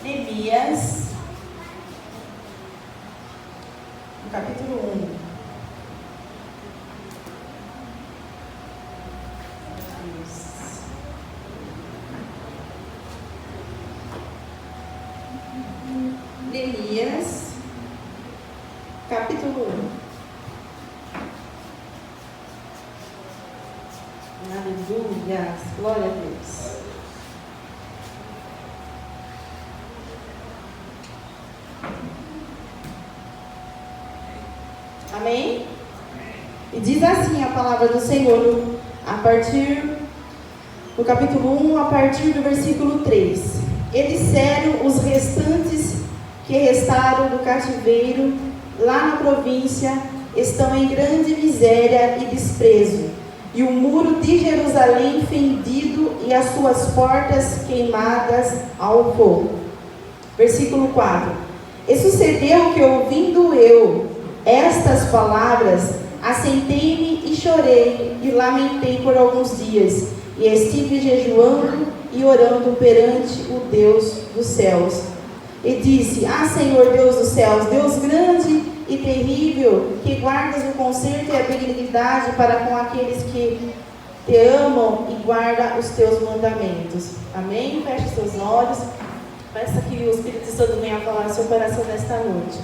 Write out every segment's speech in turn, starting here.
Neemias, no capítulo 1. Neemias, capítulo 1. Aleluia, glória a Deus. Amém? E diz assim a palavra do Senhor, a partir do capítulo 1, a partir do versículo 3. E disseram os restantes que restaram do cativeiro, lá na província, estão em grande miséria e desprezo, e o muro de Jerusalém fendido e as suas portas queimadas ao fogo. Versículo 4. E sucedeu que, ouvindo eu estas palavras, assentei-me e chorei e lamentei por alguns dias, e estive jejuando e orando perante o Deus dos céus. E disse: Ah, Senhor Deus dos céus, Deus grande e terrível, que guardas o conserto e a benignidade para com aqueles que te amam e guarda os teus mandamentos. Amém? Feche seus olhos. Peça que o Espírito Santo venha falar no seu coração nesta noite.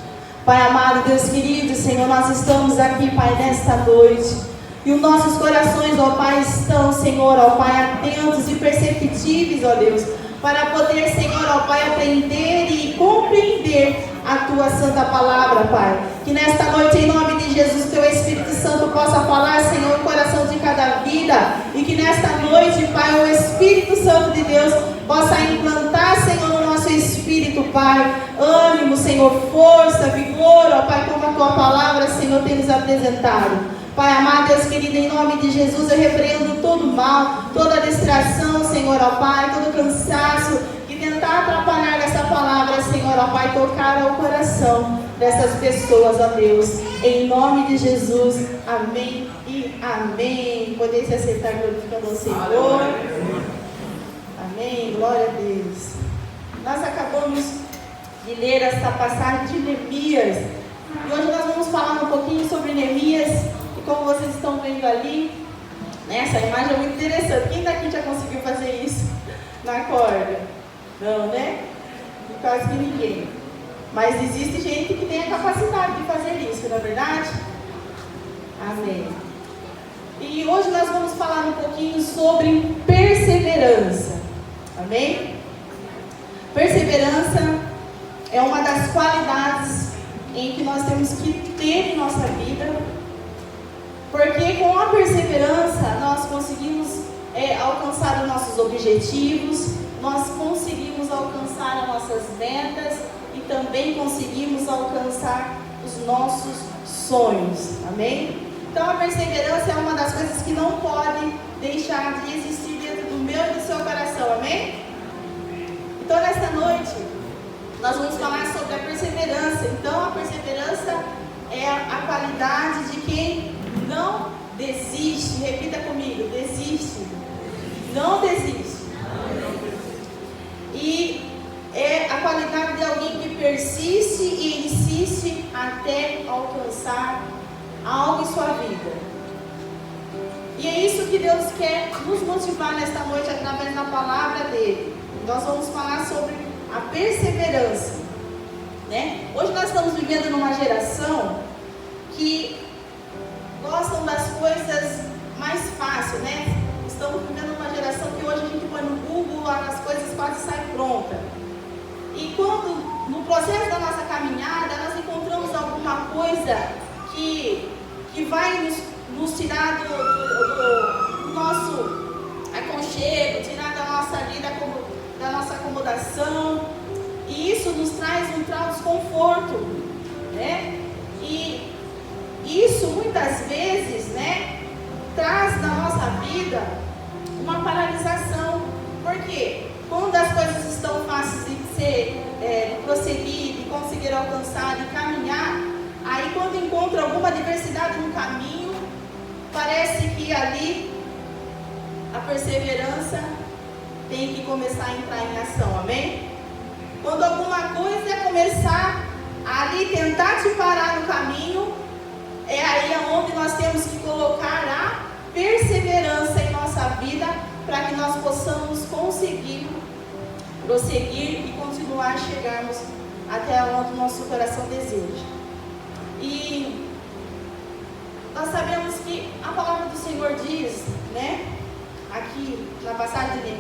Pai amado, Deus querido, Senhor, nós estamos aqui, Pai, nesta noite. E os nossos corações, ó Pai, estão, Senhor, ó Pai, atentos e perceptíveis, ó Deus, para poder, Senhor, ó Pai, aprender e compreender a Tua Santa Palavra, Pai. Que nesta noite, em nome de Jesus, Teu Espírito Santo possa falar, Senhor, no coração de cada vida. E que nesta noite, Pai, o Espírito Santo de Deus possa implantar, Senhor, no nosso espírito, Pai, ânimo, Senhor, força, vigor, ó Pai, como a Tua Palavra, Senhor, tem nos apresentado. Pai amado, Deus querido, em nome de Jesus, eu repreendo todo mal, toda distração, Senhor, ó Pai, todo cansaço que tentar atrapalhar essa palavra, Senhor, ó Pai, tocar ao coração dessas pessoas, ó Deus, em nome de Jesus, amém e amém. Podem se aceitar glorificando ao Senhor. Amém, glória a Deus. Nós acabamos de ler essa passagem de Neemias, e hoje nós vamos falar um pouquinho sobre Neemias. E como vocês estão vendo ali, né, essa imagem é muito interessante. Quem daqui já conseguiu fazer isso na corda? Não, né? Quase que ninguém. Mas existe gente que tem a capacidade de fazer isso, não é verdade? Amém. E hoje nós vamos falar um pouquinho sobre perseverança. Amém? Perseverança é uma das qualidades em que nós temos que ter em nossa vida. Porque com a perseverança nós conseguimos alcançar os nossos objetivos, nós conseguimos alcançar as nossas metas e também conseguimos alcançar os nossos sonhos. Amém? Então a perseverança é uma das coisas que não pode deixar de existir dentro do meu e do seu coração. Amém? Então nesta noite nós vamos falar sobre a perseverança. Então a perseverança é a qualidade de quem não desiste. Repita comigo: desiste. Não desiste. E é a qualidade de alguém que persiste e insiste até alcançar algo em sua vida. E é isso que Deus quer nos motivar nesta noite através da palavra dele. Nós vamos falar sobre a perseverança, né? Hoje nós estamos vivendo numa geração que gostam das coisas mais fáceis, né? Estamos vivendo uma geração que hoje a gente põe no Google, as coisas quase saem prontas. E quando, no processo da nossa caminhada, nós encontramos alguma coisa que vai nos tirar do nosso aconchego, tirar da nossa vida, da nossa acomodação, e isso nos traz um desconforto, né? E isso muitas vezes, né, traz na nossa vida uma paralisação. Por quê? Quando as coisas estão fáceis de ser prosseguir, de conseguir alcançar, de caminhar, aí quando encontra alguma adversidade no caminho, parece que ali a perseverança tem que começar a entrar em ação. Amém? Quando ali tentar te parar no caminho, é aí onde nós temos que colocar a perseverança em nossa vida, para que nós possamos conseguir prosseguir e continuar a chegarmos até onde o nosso coração deseja. E nós sabemos que a palavra do Senhor diz, né, aqui na passagem de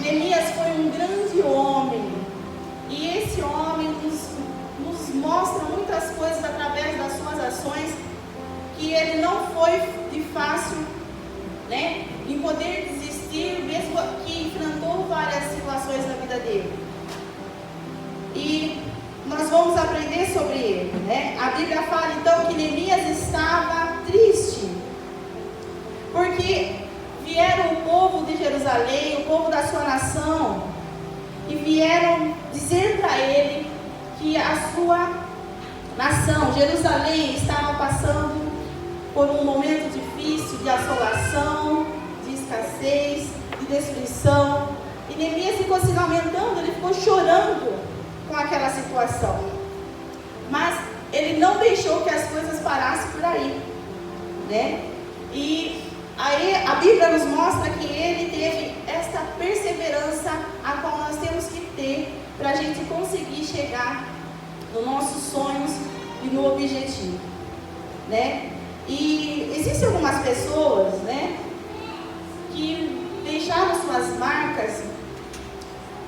Neemias foi um grande homem, e esse homem nos mostra muitas coisas através das suas ações, que ele não foi de fácil, né, em poder desistir, mesmo que enfrentou várias situações na vida dele. E nós vamos aprender sobre ele, né? A Bíblia fala então que Neemias estava triste, porque vieram o povo de Jerusalém, o povo da sua nação, e vieram dizer para ele que a sua nação, Jerusalém, estava passando por um momento difícil de assolação, de escassez, de destruição. E Neemias ficou se lamentando, ele ficou chorando com aquela situação. Mas ele não deixou que as coisas parassem por aí, né? E aí a Bíblia nos mostra que ele teve esta perseverança a qual nós temos que ter para a gente conseguir chegar nos nossos sonhos e no objetivo, né? E existem algumas pessoas, né, que deixaram suas marcas,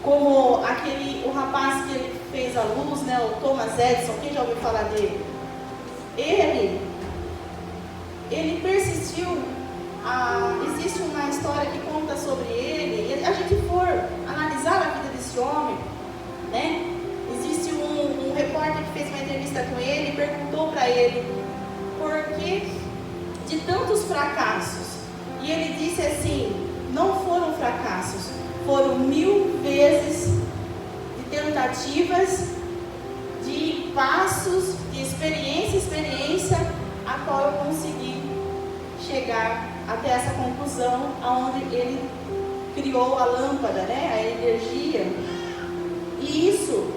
como o rapaz que ele fez a luz, né, o Thomas Edison. Quem já ouviu falar dele? Ele persistiu. Existe uma história que conta sobre ele, e a gente for analisar a vida desse homem, né? Existe um repórter que fez uma entrevista com ele e perguntou para ele por que de tantos fracassos, e ele disse assim: não foram fracassos, foram 1000 vezes de tentativas, de passos, de experiência, a qual eu consegui chegar até essa conclusão, aonde ele criou a lâmpada, né, a energia. E isso,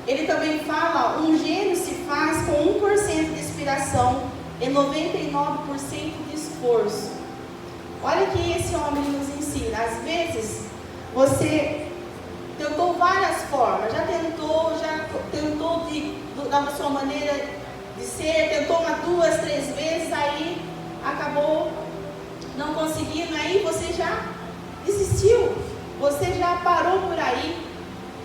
ele também fala, um gênio se faz com 1% de inspiração e 99% de esforço. Olha que esse homem nos ensina. Às vezes, você tentou várias formas, já tentou da sua maneira de ser, tentou uma, 2, 3 vezes, aí acabou não conseguindo, aí você já desistiu, você já parou por aí.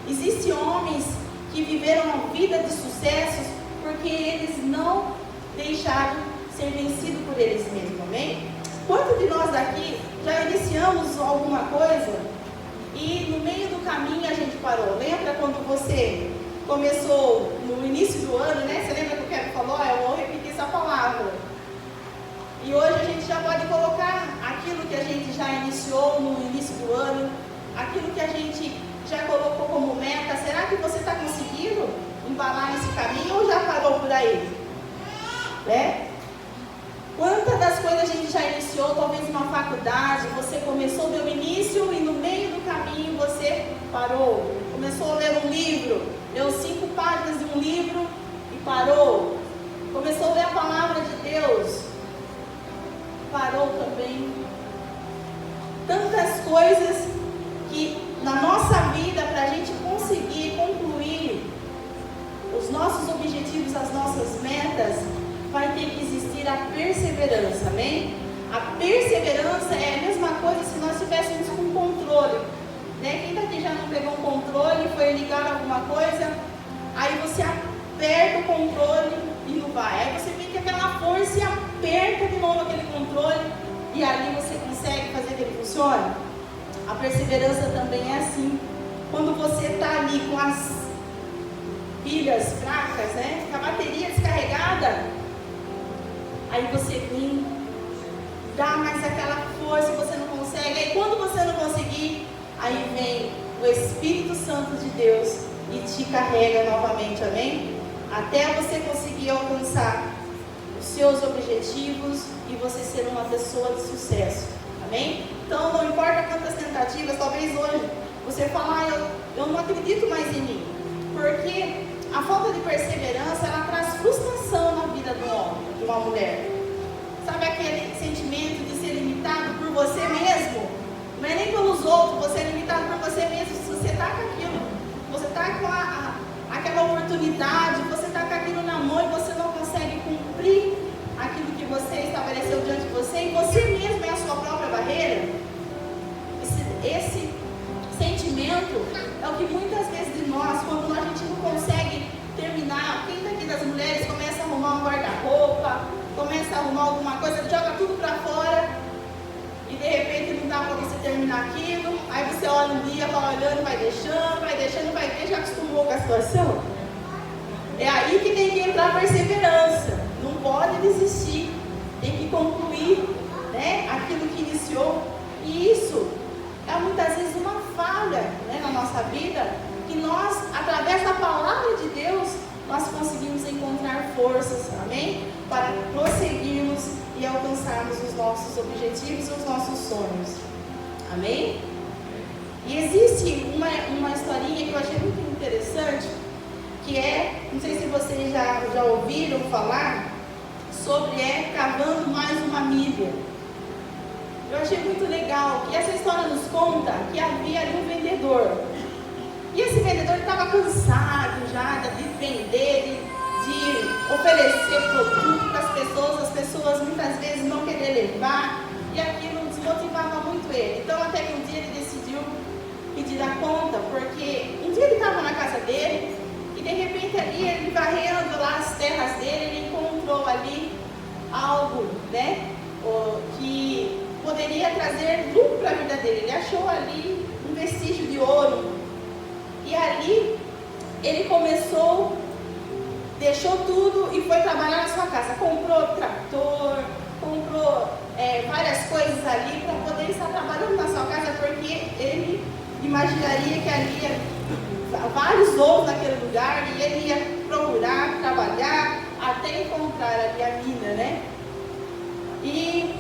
Existem homens que viveram uma vida de sucessos porque eles não deixaram ser vencidos por eles mesmos, amém? Quantos de nós daqui já iniciamos alguma coisa e no meio do caminho a gente parou? Lembra quando você começou no início do ano, né? Você lembra que o Kevin falou? Eu vou repetir essa palavra. E hoje a gente já pode colocar aquilo que a gente já iniciou no início do ano, aquilo que a gente já colocou como meta. Será que você está conseguindo embalar nesse caminho ou já parou por aí? Né? Quantas das coisas a gente já iniciou, talvez uma faculdade, você começou, deu início e no meio do caminho você parou. Começou a ler um livro, leu 5 páginas de um livro e parou. Começou a ler a palavra de Deus, parou também. Tantas coisas que na nossa vida, para a gente conseguir concluir os nossos objetivos, as nossas metas, vai ter que existir a perseverança, amém? A perseverança é a mesma coisa se nós tivéssemos com controle, né? Quem daqui já não pegou um controle, foi ligar alguma coisa, aí você aperta o controle e não vai, aí você fica aquela força e aperta de novo aquele controle e ali você consegue fazer que ele funcione. A perseverança também é assim. Quando você está ali com as pilhas fracas, né, com a bateria descarregada, aí você vem, dá mais aquela força e você não consegue. Aí quando você não conseguir, aí vem o Espírito Santo de Deus e te carrega novamente, amém? Até você conseguir alcançar os seus objetivos e você ser uma pessoa de sucesso, amém? Então não importa quantas tentativas, talvez hoje você fale, eu não acredito mais em mim, porque a falta de perseverança, ela traz frustração na vida do homem, de uma mulher. Sabe aquele sentimento de ser limitado por você mesmo? Não é nem pelos outros, você é limitado por você mesmo. Se você está com aquilo, você está com aquela oportunidade, você está com aquilo na mão e você não consegue cumprir aquilo que você estabeleceu diante de você, e você mesmo é a sua própria barreira. Esse sentimento é o que muitas vezes de nós, quando a gente não consegue terminar, quem daqui das mulheres começa a arrumar um guarda-roupa, começa a arrumar alguma coisa, joga tudo para fora e de repente não dá para você terminar aquilo, aí você olha um dia, vai olhando, vai ver, já acostumou com a situação. É aí que tem que entrar a perseverança, não pode desistir, tem que concluir, né, aquilo que iniciou. E isso é muitas vezes uma falha, né, na nossa vida, que nós, através da palavra de Deus, nós conseguimos encontrar forças, amém? Para prosseguirmos e alcançarmos os nossos objetivos e os nossos sonhos, amém? E existe uma historinha que eu achei muito interessante, que é, não sei se vocês já ouviram falar, sobre cavando mais uma milha. Eu achei muito legal que essa história nos conta que havia ali um vendedor. E esse vendedor estava cansado já de vender, de oferecer produto para as pessoas muitas vezes não querer levar, e aquilo desmotivava muito ele. Então até que um dia ele decidiu pedir a conta, porque um dia ele estava na casa dele, e de repente ali ele varrendo lá as terras dele, ele encontrou ali algo, né, que poderia trazer lucro para a vida dele. Ele achou ali um vestígio de ouro. E ali ele começou, deixou tudo e foi trabalhar na sua casa. Comprou trator, comprou várias coisas ali para poder estar trabalhando na sua casa, porque ele imaginaria que ali ia vários ouros naquele lugar e ele ia procurar trabalhar até encontrar ali a mina, né? E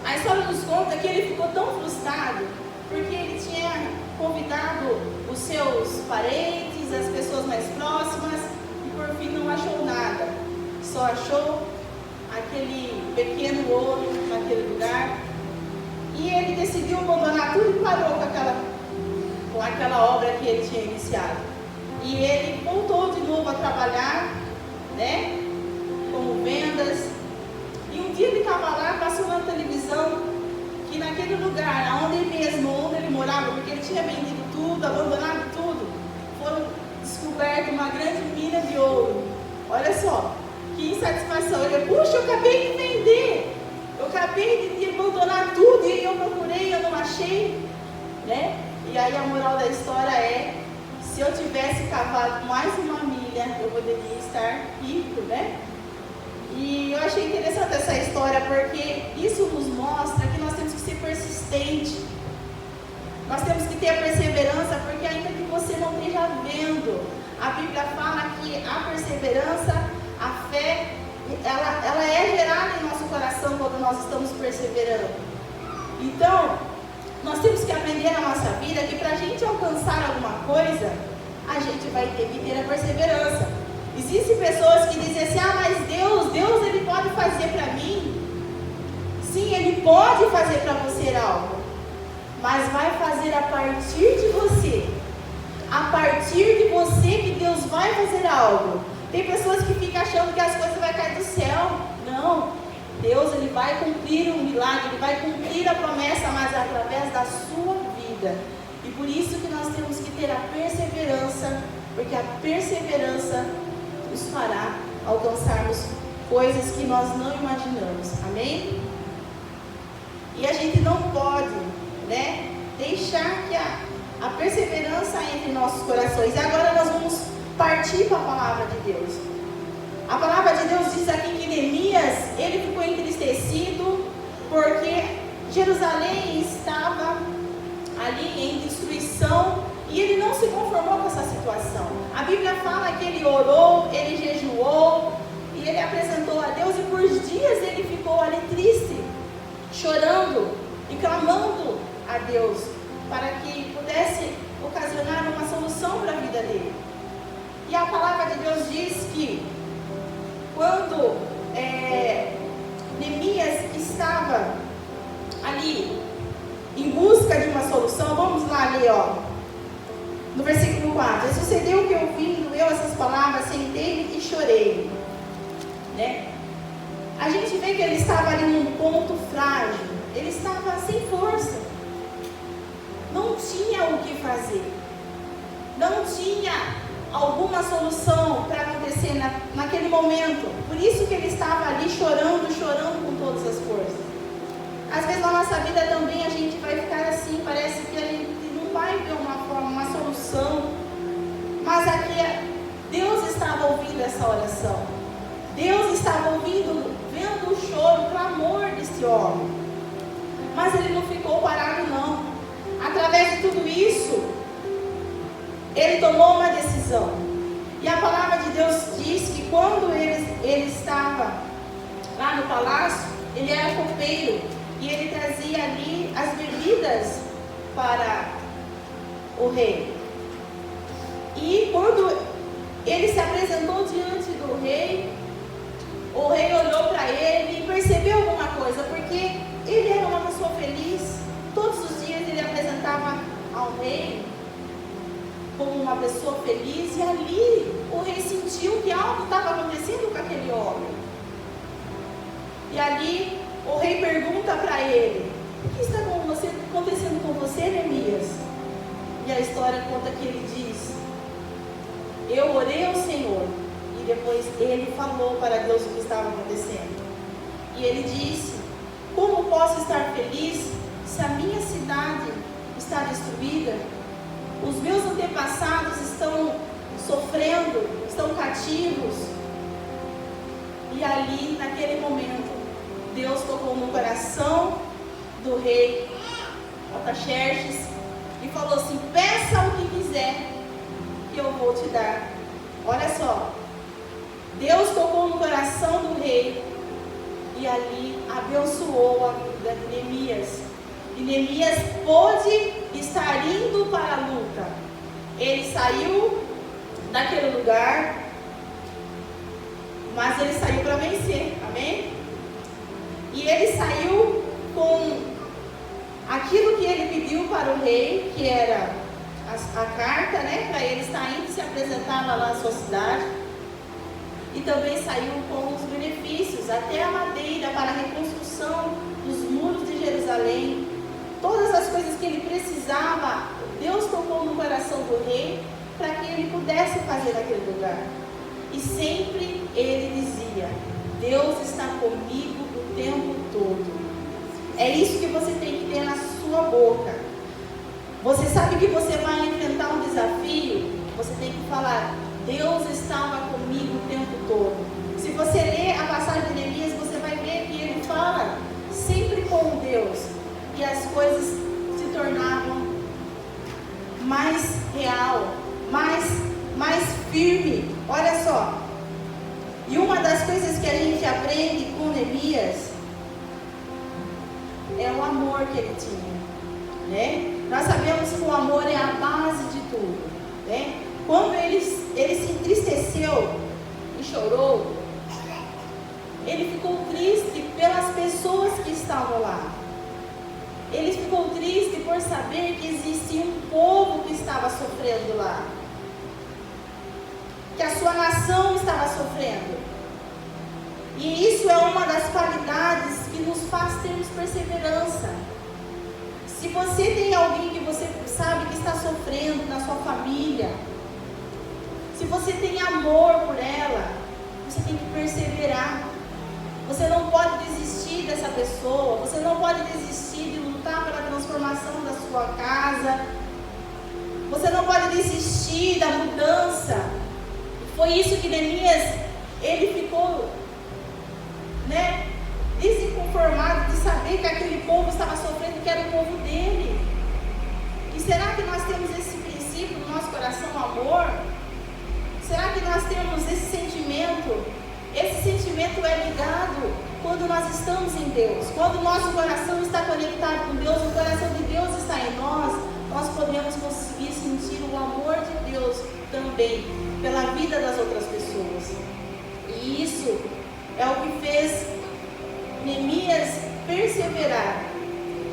a história nos conta que ele ficou tão frustrado porque ele tinha convidado os seus parentes, as pessoas mais próximas, e por fim não achou nada, só achou aquele pequeno ouro naquele lugar. E ele decidiu abandonar tudo e parou com aquela obra que ele tinha iniciado. E ele voltou de novo a trabalhar, né, como vendas. E um dia ele estava lá, passou na televisão, que naquele lugar, onde ele morava, porque ele tinha vendido tudo, abandonado tudo, foram descobertas uma grande mina de ouro. Olha só, que insatisfação. Ele, puxa, eu acabei de vender, eu acabei de abandonar tudo, e eu procurei, eu não achei, né? E aí a moral da história é, se eu tivesse cavado mais uma milha, eu poderia estar rico, né? E eu achei interessante essa história, porque isso nos mostra que nós temos que ser persistentes. Nós temos que ter a perseverança, porque ainda que você não esteja vendo, a Bíblia fala que a perseverança, a fé, ela é gerada em nosso coração quando nós estamos perseverando. Então, nós temos que aprender na nossa vida que para a gente alcançar alguma coisa, a gente vai ter que ter a perseverança. Existem pessoas que dizem assim, mas Deus ele pode fazer para mim. Sim, Ele pode fazer para você algo, mas vai fazer a partir de você. A partir de você que Deus vai fazer algo. Tem pessoas que ficam achando que as coisas vão cair do céu. Não, Deus ele vai cumprir um milagre, Ele vai cumprir a promessa, mas através da sua vida. E por isso que nós temos que ter a perseverança, porque a perseverança nos fará alcançarmos coisas que nós não imaginamos, amém? E a gente não pode, né, deixar que a perseverança entre em nossos corações. E agora nós vamos partir para a palavra de Deus. A palavra de Deus diz aqui que Neemias, ele ficou entristecido porque Jerusalém estava ali em destruição. E ele não se conformou com essa situação. A Bíblia fala que ele orou, ele jejuou, e ele apresentou a Deus, e por dias ele ficou ali triste, chorando e clamando a Deus, para que pudesse ocasionar uma solução para a vida dele. E a palavra que quando Neemias estava ali em busca de uma solução, vamos lá ali, no versículo 4. Sucedeu que ouvindo eu essas palavras, sentei-me e chorei. Né? A gente vê que ele estava ali num ponto frágil, ele estava sem força, não tinha o que fazer, não tinha alguma solução para acontecer naquele momento. Por isso que ele estava ali chorando com todas as forças. Às vezes na nossa vida também a gente vai ficar assim, parece que a gente não vai ver uma forma, uma solução. Mas aqui Deus estava ouvindo essa oração. Deus estava vendo o choro, o clamor desse homem. Mas ele não ficou parado não. Através de tudo isso, ele tomou uma decisão. E a palavra de Deus diz que quando ele estava lá no palácio, ele era copeiro. E ele trazia ali as bebidas para o rei. E quando ele se apresentou diante do rei, o rei olhou para ele e percebeu alguma coisa, porque ele era uma pessoa feliz. Todos os dias ele apresentava ao rei como uma pessoa feliz. E ali o rei sentiu que algo estava acontecendo com aquele homem. E ali o rei pergunta para ele: o que está acontecendo com você, Neemias? E a história conta que ele diz: eu orei ao Senhor. E depois ele falou para Deus o que estava acontecendo. E ele disse: como posso estar feliz se a minha cidade está destruída? Os meus antepassados estão sofrendo, estão cativos. E ali, naquele momento, Deus tocou no coração do rei Artaxerxes e falou assim: peça o que quiser que eu vou te dar. Olha só, Deus tocou no coração do rei e ali abençoou a vida de Neemias. E Neemias pôde estar indo para a luta. Ele saiu daquele lugar, mas ele saiu para vencer, amém? E ele saiu com aquilo que ele pediu para o rei, que era a carta, né, para ele estar indo se apresentar lá na sua cidade. E também saiu com os benefícios, até a madeira para a reconstrução dos muros de Jerusalém. Todas as coisas que ele precisava, Deus tocou no coração do rei para que ele pudesse fazer naquele lugar. E sempre ele dizia: Deus está comigo o tempo todo. É isso que você tem que ter na sua boca. Você sabe que você vai enfrentar um desafio, você tem que falar: Deus estava comigo o tempo todo. Se você ler a passagem de Neemias, você vai ver que ele fala sempre com Deus. E as coisas se tornavam mais real, mais firme. Olha só. E uma das coisas que a gente aprende com Neemias é o amor que ele tinha, né? Nós sabemos que o amor é a base de tudo, né? Quando ele se entristeceu e chorou, ele ficou triste pelas pessoas que estavam lá. Ele ficou triste por saber que existia um povo que estava sofrendo lá, que a sua nação estava sofrendo. E isso é uma das qualidades que nos faz termos perseverança. Se você tem alguém que você sabe que está sofrendo na sua família, se você tem amor por ela, você tem que perseverar. Você não pode desistir dessa pessoa, você não pode desistir de lutar pela transformação da sua casa, você não pode desistir da mudança. Foi isso que Neemias, ele ficou, desinconformado de saber que aquele povo estava sofrendo, que era o povo dele. E será que nós temos esse princípio no nosso coração, o amor? Será que nós temos esse sentimento? Esse sentimento é ligado quando nós estamos em Deus. Quando o nosso coração está conectado com Deus, o coração de Deus está em nós, nós podemos conseguir sentir o amor de Deus também pela vida das outras pessoas. E isso é o que fez Neemias perseverar.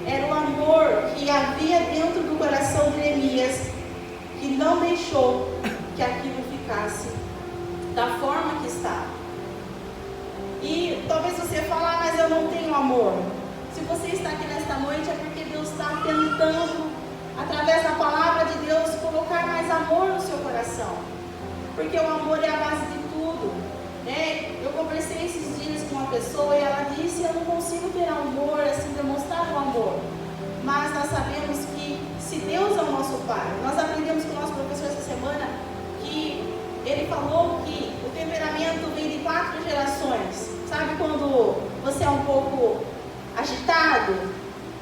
Era o amor que havia dentro do coração de Neemias que não deixou que aquilo ficasse da forma que estava. E talvez você fale, mas eu não tenho amor. Se você está aqui nesta noite é porque Deus está tentando, através da palavra de Deus, colocar mais amor no seu coração. Porque o amor é a base de tudo, né? Eu conversei esses dias com uma pessoa e ela disse, eu não consigo ter amor, assim, demonstrar o amor. Mas nós sabemos que se Deus é o nosso Pai, nós aprendemos com o nosso professor essa semana que ele falou que o temperamento vem de 4 gerações. Sabe quando você é um pouco agitado?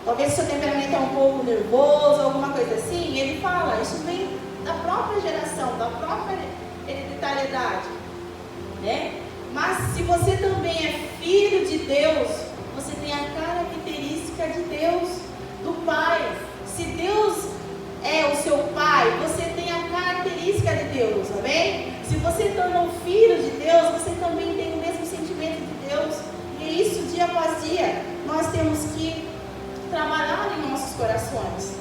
Talvez o seu temperamento é um pouco nervoso, alguma coisa assim. Ele fala, isso vem da própria geração, da própria hereditariedade, né? Mas se você também é filho de Deus, você tem a característica de Deus, do Pai. Se Deus é o seu Pai, você tem a característica de Deus, amém? Se você torna um filho de Deus, você também tem o mesmo sentimento de Deus. E é isso, dia após dia, nós temos que trabalhar em nossos corações.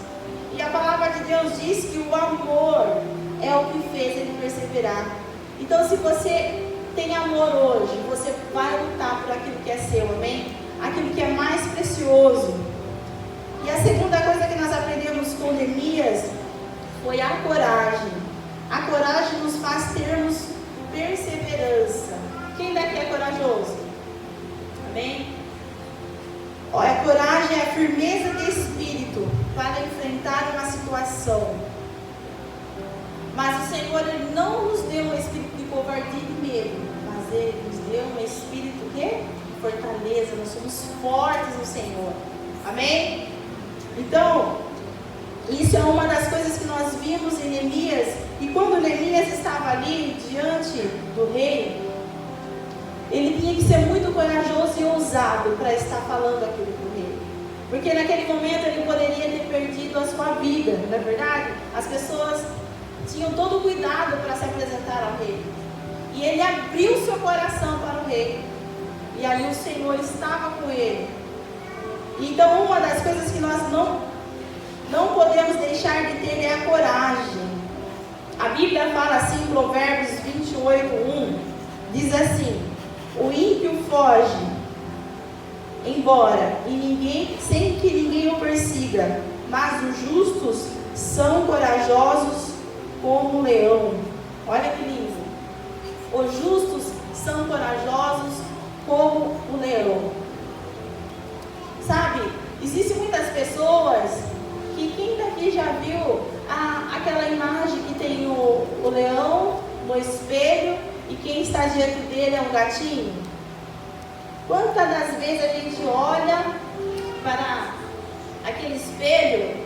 E a palavra de Deus diz que o amor é o que fez ele perseverar. Então, se você tem amor hoje, você vai lutar por aquilo que é seu, amém? Aquilo que é mais precioso. E a segunda coisa que nós aprendemos com Neemias foi a coragem. A coragem nos faz termos perseverança. Quem daqui é corajoso? Amém? Olha, a coragem é a firmeza de espírito para enfrentar uma situação. Mas o Senhor, Ele não nos deu um espírito de covardia e de medo, mas Ele nos deu um espírito de fortaleza. Nós somos fortes no Senhor. Amém? Então, isso é uma das coisas que nós vimos em Neemias. E quando Neemias estava ali diante do rei, ele tinha que ser muito corajoso e ousado para estar falando aquilo para o rei. Porque naquele momento ele poderia ter perdido a sua vida, não é verdade? As pessoas tinham todo o cuidado para se apresentar ao rei. E ele abriu seu coração para o rei. E ali o Senhor estava com ele. Então, uma das coisas que nós não podemos deixar de ter é a coragem. A Bíblia fala assim, em Provérbios 28:1, diz assim: o ímpio foge embora sem que ninguém o persiga, mas os justos são corajosos como um leão. Olha que lindo. Os justos são corajosos como o leão. Sabe, existem muitas pessoas que, quem daqui já viu aquela imagem que tem o leão no espelho e quem está diante dele é um gatinho? Quantas das vezes a gente olha para aquele espelho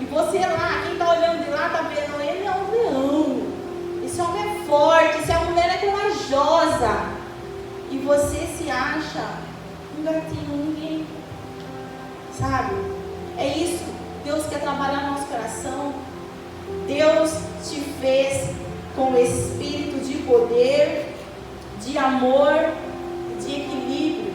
e você lá, quem está olhando de lá está vendo, ele é um leão, esse homem é forte, essa mulher é corajosa, e você se acha um gatinho, ninguém. Sabe? É isso. Deus quer trabalhar no nosso coração. Deus te fez com espírito de poder, de amor, de equilíbrio.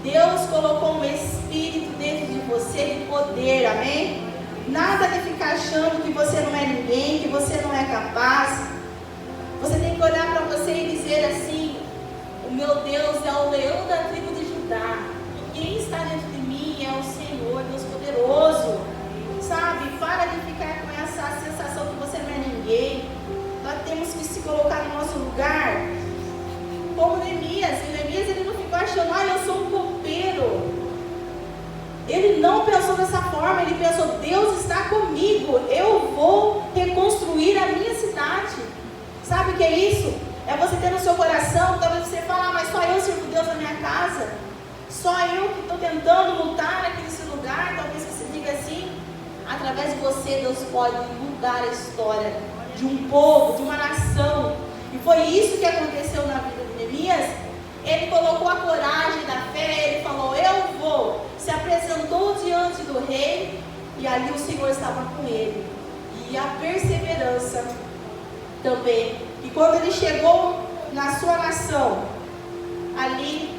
Deus colocou um espírito dentro de você de poder, amém? Nada de ficar achando que você não é ninguém, que você não é capaz. Você tem que olhar para você e dizer assim: o meu Deus é o leão da tribo de Judá. E quem está dentro de mim é o Senhor, Deus poderoso. Sabe? Para de ficar com essa sensação que você não é ninguém. Nós temos que se colocar no nosso lugar. Como Neemias. E Neemias, ele não ficou achando, eu sou um copeiro. Ele não pensou dessa forma. Ele pensou, Deus está comigo. Eu vou reconstruir a minha cidade. Sabe o que é isso? É você ter no seu coração, talvez você fale, mas só eu sirvo Deus na minha casa. Só eu que estou tentando lutar aqui nesse lugar. Talvez você diga assim: através de você, Deus pode mudar a história de um povo, de uma nação. E foi isso que aconteceu na vida de Neemias. Ele colocou a coragem da fé, ele falou, eu vou. Se apresentou diante do rei, e ali o Senhor estava com ele. E a perseverança também. E quando ele chegou na sua nação, ali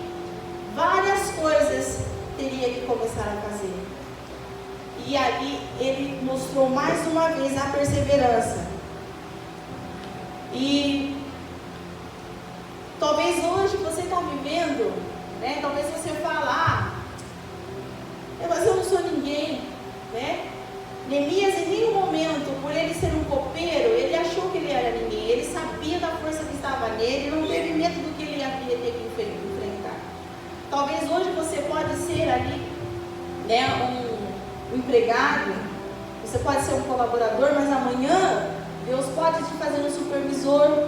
várias coisas teria que começar a fazer. E ali ele mostrou mais uma vez a perseverança. E talvez hoje você está vivendo, né? Talvez você fale, mas eu não sou ninguém, né? Neemias, em nenhum momento, por ele ser um copeiro, ele achou que ele era ninguém. Ele sabia da força que estava nele, não teve medo do que ele ia ter que enfrentar. Talvez hoje você pode ser ali, né, um empregado, você pode ser um colaborador, mas amanhã Deus pode te fazer um supervisor.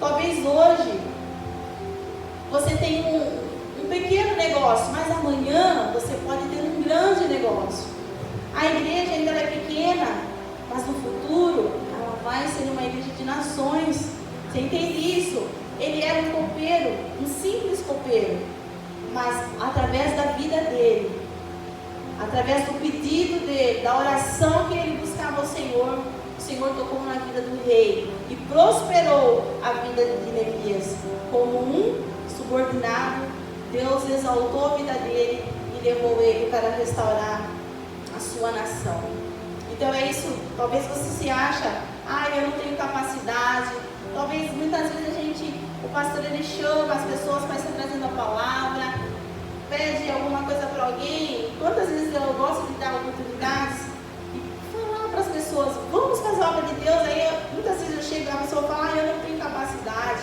Talvez hoje você tenha um pequeno negócio, mas amanhã você pode ter um grande negócio. A igreja ainda é pequena, mas no futuro ela vai ser uma igreja de nações. Você entende isso? Ele era um copeiro, um simples copeiro, mas através da vida dele, através do pedido dele, da oração que ele buscava ao Senhor, o Senhor tocou na vida do rei e prosperou a vida de Neemias. Como um subordinado, Deus exaltou a vida dele e levou ele para restaurar a sua nação. Então é isso. Talvez você se acha, eu não tenho capacidade. Talvez muitas vezes o pastor ele chama as pessoas para estar trazendo a palavra, pede alguma coisa para alguém. Quantas vezes eu gosto de dar oportunidades e falar para as pessoas, vamos fazer a obra de Deus. Aí muitas vezes eu chego e a pessoa fala, eu não tenho capacidade.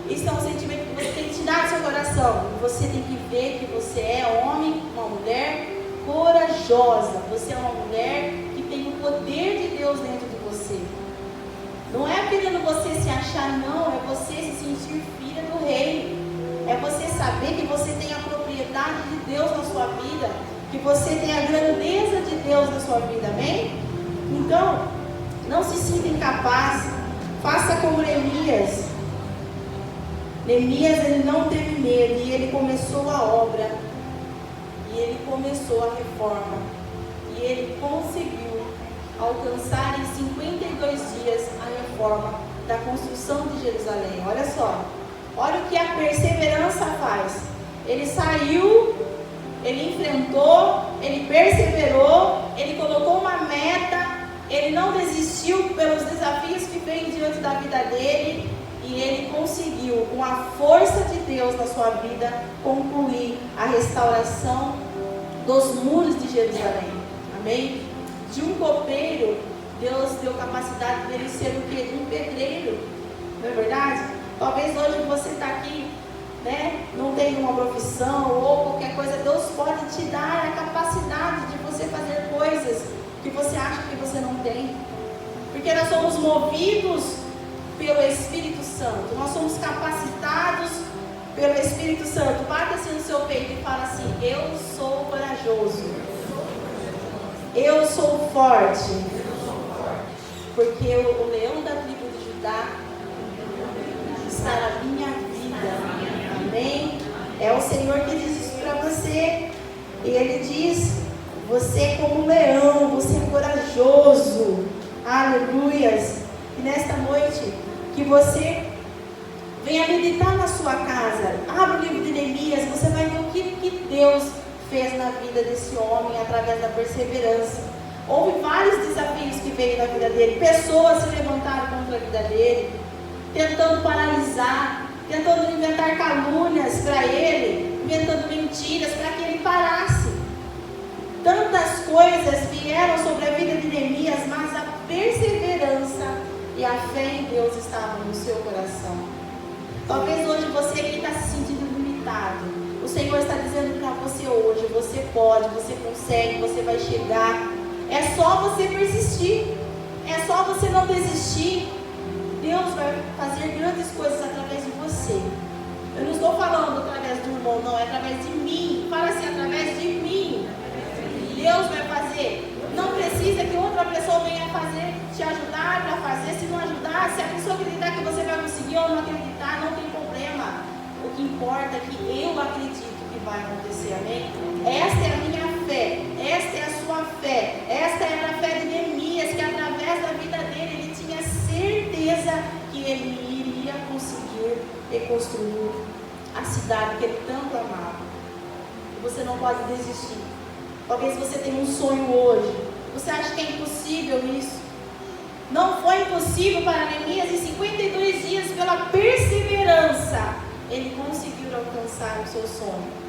Isso é um sentimento que você tem que tirar do seu coração. Você tem que ver que você é homem, uma mulher corajosa. Você é uma mulher que tem o poder de Deus dentro de você. Não é querendo você se achar, não. É você se sentir filha do rei. É você saber que você tem a propriedade de Deus na sua vida, que você tem a grandeza de Deus na sua vida, amém? Então, não se sinta incapaz. Faça como Neemias. Neemias, ele não teve medo e ele começou a obra. E ele começou a reforma. E ele conseguiu alcançar em 52 dias a reforma da construção de Jerusalém. Olha só. Olha o que a perseverança faz. Ele saiu, ele enfrentou, ele perseverou, ele colocou uma meta, ele não desistiu pelos desafios que veio diante da vida dele. E ele conseguiu, com a força de Deus na sua vida, concluir a restauração dos muros de Jerusalém. Amém? De um copeiro, Deus deu capacidade dele ser o quê? De um pedreiro. Não é verdade? Talvez hoje você está aqui, né? Não tem uma profissão ou qualquer coisa. Deus pode te dar a capacidade de você fazer coisas que você acha que você não tem. Porque nós somos movidos pelo Espírito Santo. Nós somos capacitados pelo Espírito Santo. Bata assim no seu peito e fala assim: eu sou corajoso. Eu sou forte. Porque o leão da tribo de Judá está na minha vida. Amém? É o Senhor que diz isso para você. E Ele diz: você é como um leão, você é corajoso. Aleluias. E nesta noite, que você venha meditar na sua casa. Abra o livro de Neemias, você vai ver o que Deus fez na vida desse homem através da perseverança. Houve vários desafios que veio na vida dele. Pessoas se levantaram contra a vida dele, tentando paralisar, tentando inventar calúnias para ele, inventando mentiras para que ele parasse. Tantas coisas vieram sobre a vida de Neemias, mas a perseverança e a fé em Deus estavam no seu coração. Talvez hoje você aqui está se sentindo limitado. O Senhor está dizendo para você hoje: você pode, você consegue, você vai chegar. É só você persistir. É só você não desistir. Deus vai fazer grandes coisas através de você. Eu não estou falando através do irmão, não. É através de mim. Fala assim: através de mim. Deus vai fazer. Não precisa que outra pessoa venha fazer, te ajudar para fazer. Se não ajudar, se a pessoa acreditar que você vai conseguir ou não acreditar, não tem problema. O que importa é que eu acredito que vai acontecer, amém? Esta é a minha fé, esta é a sua fé, esta era a fé de Neemias, que através da vida dele, ele tinha reconstruiu a cidade que ele tanto amava. E você não pode desistir. Talvez você tenha um sonho hoje. Você acha que é impossível isso? Não foi impossível para Neemias. Em 52 dias, pela perseverança, ele conseguiu alcançar o seu sonho.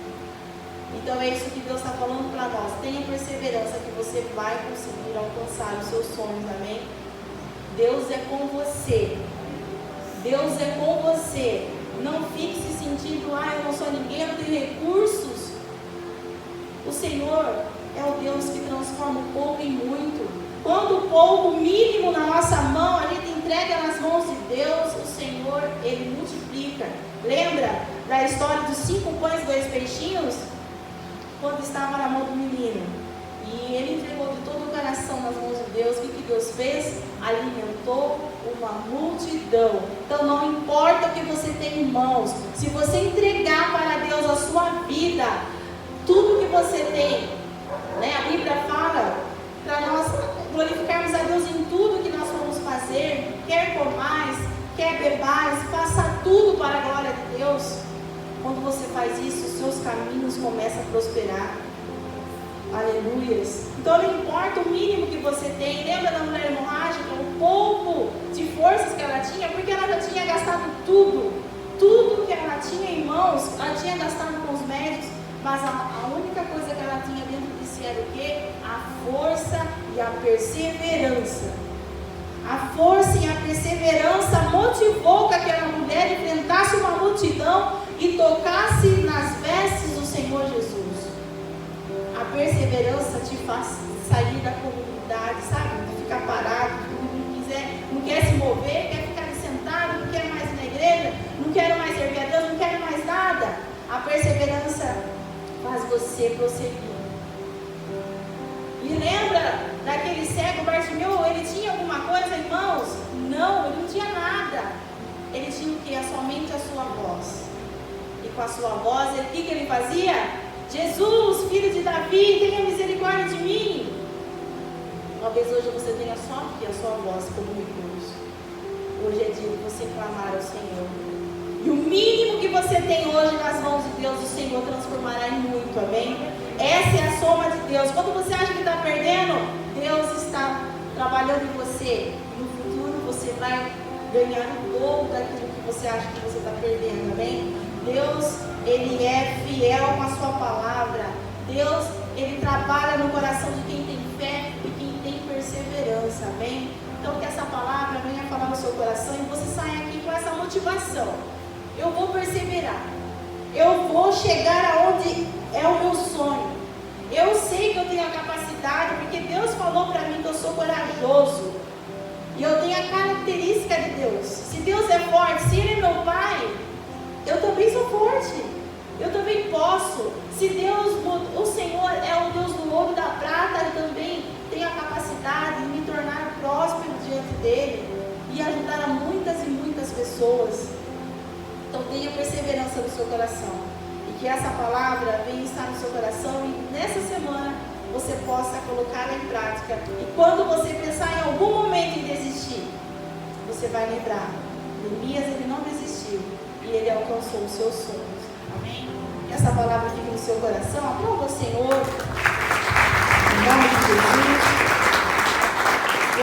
Então é isso que Deus está falando para nós. Tenha perseverança que você vai conseguir alcançar os seus sonhos, amém? Deus é com você. Deus é com você. Não fique se sentindo, eu não sou ninguém, eu não tenho recursos. O Senhor é o Deus que transforma o pouco em muito. Quando o pouco mínimo na nossa mão, a gente entrega nas mãos de Deus, o Senhor, Ele multiplica. Lembra da história dos 5 pães e 2 peixinhos? Quando estava na mão do menino. E ele entregou de todo o coração nas mãos de Deus. O que Deus fez? Alimentou uma multidão. Então não importa o que você tem em mãos. Se você entregar para Deus a sua vida, tudo que você tem, né? A Bíblia fala para nós glorificarmos a Deus em tudo que nós vamos fazer. Quer comais, quer bebais, faça tudo para a glória de Deus. Quando você faz isso, os seus caminhos começam a prosperar. Aleluias. Então não importa o mínimo que você tem. Lembra da mulher hemorrágica? O pouco de forças que ela tinha, porque ela já tinha gastado tudo. Tudo que ela tinha em mãos, ela tinha gastado com os médicos. Mas a única coisa que ela tinha dentro de si era o quê? A força e a perseverança. A força e a perseverança motivou que aquela mulher enfrentasse uma multidão e tocasse nas vestes do Senhor Jesus. A perseverança te faz sair da comunidade, sabe? De ficar parado, não quer se mover, quer ficar sentado, não quer mais ir na igreja, não quero mais servir a Deus, não quero mais nada. A perseverança faz você prosseguir. E lembra daquele cego Bartimeu? Ele tinha alguma coisa em mãos? Não, ele não tinha nada. Ele tinha o que? Somente a sua voz. E com a sua voz, o que ele fazia? Jesus, filho de Davi, tenha misericórdia de mim. Talvez hoje você tenha só aqui a sua voz como recurso. Hoje é dia de você clamar ao Senhor. E o mínimo que você tem hoje nas mãos de Deus, o Senhor transformará em muito, amém? Essa é a soma de Deus. Quando você acha que está perdendo, Deus está trabalhando em você. E no futuro você vai ganhar o dobro daquilo que você acha que você está perdendo, amém? Deus, Ele é fiel com a sua palavra. Deus, Ele trabalha no coração de quem tem fé e quem tem perseverança, amém? Então que essa palavra venha falar no seu coração e você saia aqui com essa motivação. Eu vou perseverar. Eu vou chegar aonde é o meu sonho. Eu sei que eu tenho a capacidade, porque Deus falou para mim que eu sou corajoso. E eu tenho a característica de Deus. Se Deus é forte, se Ele é meu Pai, eu também sou forte. Eu também posso. Se Deus, o Senhor é o Deus do ouro e da prata, eu também tenho a capacidade de me tornar próspero diante dEle e ajudar a muitas e muitas pessoas. Então tenha perseverança no seu coração. E que essa palavra venha estar no seu coração e nessa semana você possa colocá-la em prática. E quando você pensar em algum momento em desistir, você vai lembrar. Neemias, ele não desistiu. E ele alcançou os seus sonhos. Amém? Que essa palavra fique no seu coração. Aplauda o Senhor. Em nome de Jesus.